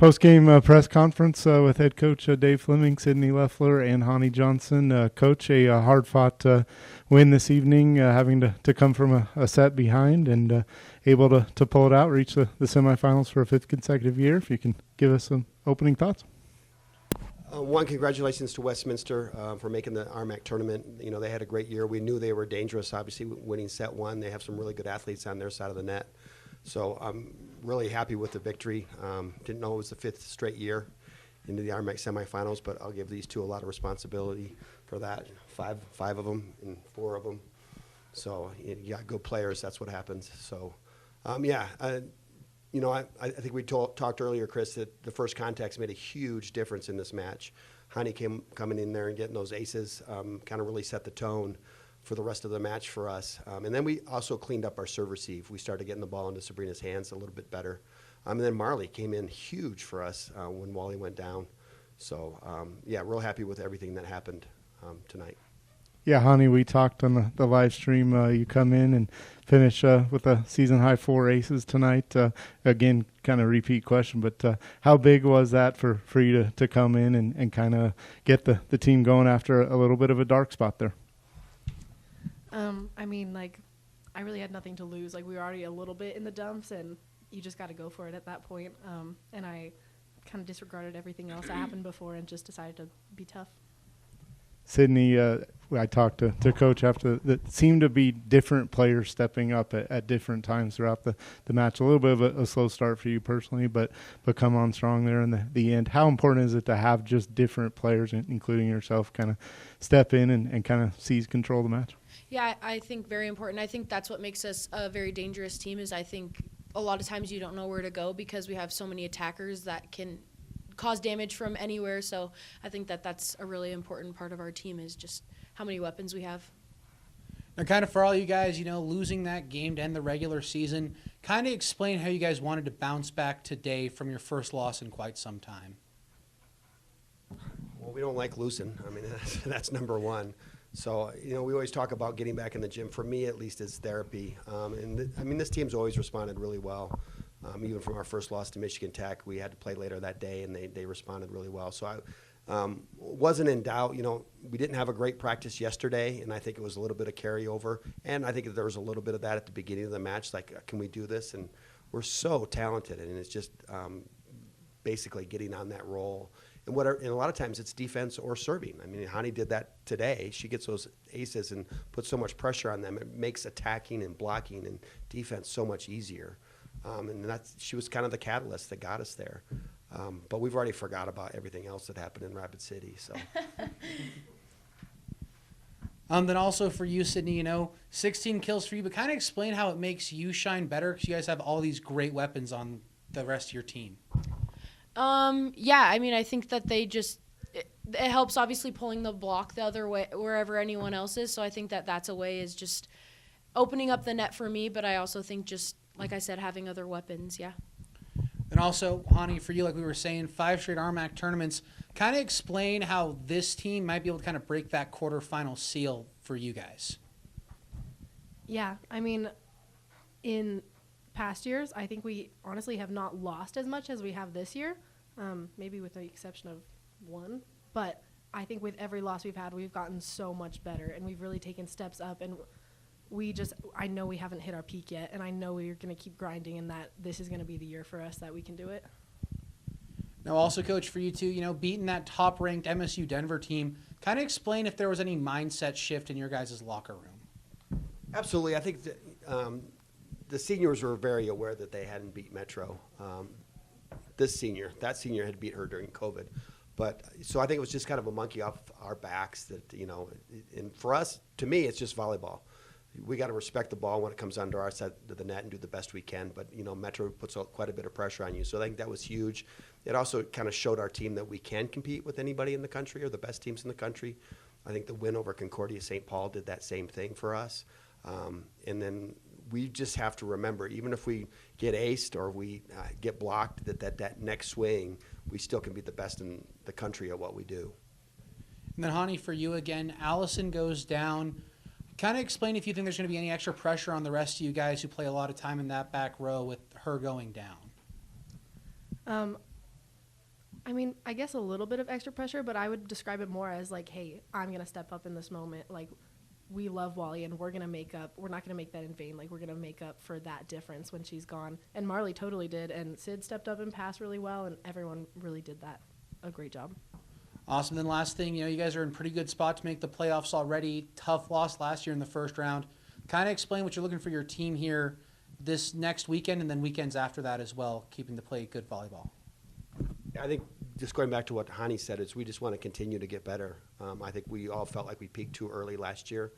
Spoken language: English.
Post-game press conference with head coach Dave Fleming, Sydney Leffler, and Hahni Johnson. Coach, a hard-fought win this evening, having to come from a set behind and able to pull it out, reach the semifinals for a fifth consecutive year. If you can give us some opening thoughts. One, congratulations to Westminster for making the RMAC tournament. You know, they had a great year. We knew they were dangerous, obviously, winning set one. They have some really good athletes on their side of the net. So I'm really happy with the victory. Didn't know it was the fifth straight year into the RMAC semifinals, but I'll give these two a lot of responsibility for that. Five of them and four of them. So you got good players. That's what happens. So, you know, I think we talked earlier, Chris, that the first contacts made a huge difference in this match. Hahni coming in there and getting those aces kind of really set the tone for the rest of the match for us. And then we also cleaned up our serve receive. We started getting the ball into Sabrina's hands a little bit better. And then Marley came in huge for us when Wally went down. So, real happy with everything that happened tonight. Yeah, Hahni, we talked on the live stream. You come in and finish with a season-high 4 aces tonight. Again, kind of repeat question, but how big was that for you to come in and kind of get the team going after a little bit of a dark spot there? I really had nothing to lose. We were already a little bit in the dumps, and you just got to go for it at that point. And I kind of disregarded everything else that happened before and just decided to be tough. Sydney, I talked to Coach after that. Seemed to be different players stepping up at different times throughout the match. A little bit of a slow start for you personally, but come on strong there in the end. How important is it to have just different players, including yourself, kind of step in and kind of seize control of the match? Yeah, I think very important. I think that's what makes us a very dangerous team is I think a lot of times you don't know where to go because we have so many attackers that can cause damage from anywhere. So I think that's a really important part of our team is just how many weapons we have. Now, kind of for all you guys, losing that game to end the regular season, kind of explain how you guys wanted to bounce back today from your first loss in quite some time. Well, we don't like losing. I mean, that's number one. So, we always talk about getting back in the gym. For me, at least, it's therapy. This team's always responded really well. Even from our first loss to Michigan Tech, we had to play later that day, and they responded really well. So I wasn't in doubt. We didn't have a great practice yesterday, and I think it was a little bit of carryover. And I think there was a little bit of that at the beginning of the match, like, can we do this? And we're so talented, and it's just basically getting on that roll. And a lot of times it's defense or serving. I mean, Hahni did that today. She gets those aces and puts so much pressure on them. It makes attacking and blocking and defense so much easier. She was kind of the catalyst that got us there. But we've already forgot about everything else that happened in Rapid City. So. Then also for you, Sydney, 16 kills for you, but kind of explain how it makes you shine better because you guys have all these great weapons on the rest of your team. I think that it helps obviously pulling the block the other way wherever anyone else is. So I think that's a way is just opening up the net for me. But I also think just, like I said, having other weapons. Yeah. And also, Hahni, for you, like we were saying, 5 straight RMAC tournaments. Kind of explain how this team might be able to kind of break that quarterfinal seal for you guys. Yeah. In past years, I think we honestly have not lost as much as we have this year, maybe with the exception of one. But I think with every loss we've had, we've gotten so much better, and we've really taken steps up. And I know we haven't hit our peak yet, and I know we're going to keep grinding, and that this is going to be the year for us that we can do it. Now, also, Coach, for you too, beating that top-ranked MSU Denver team, kind of explain if there was any mindset shift in your guys' locker room. Absolutely. I think the seniors were very aware that they hadn't beat Metro. That senior had beat her during COVID. So I think it was just kind of a monkey off our backs that, and for us, to me, it's just volleyball. We got to respect the ball when it comes under our side of the net and do the best we can. But, Metro puts quite a bit of pressure on you. So I think that was huge. It also kind of showed our team that we can compete with anybody in the country or the best teams in the country. I think the win over Concordia St. Paul did that same thing for us. And then we just have to remember, even if we get aced or we get blocked, that next swing, we still can be the best in the country at what we do. And then, Hahni, for you again, Allison goes down. Kind of explain if you think there's going to be any extra pressure on the rest of you guys who play a lot of time in that back row with her going down. I mean, I guess a little bit of extra pressure, but I would describe it more as like, hey, I'm going to step up in this moment. Like, we love Wally, and we're going to make up. We're not going to make that in vain. Like, we're going to make up for that difference when she's gone. And Marley totally did, and Sid stepped up and passed really well, and everyone really did that. A great job. Awesome. Then last thing, you guys are in pretty good spot to make the playoffs already. Tough loss last year in the first round. Kind of explain what you're looking for your team here this next weekend and then weekends after that as well, keeping to play good volleyball. I think just going back to what Hahni said is we just want to continue to get better. I think we all felt like we peaked too early last year.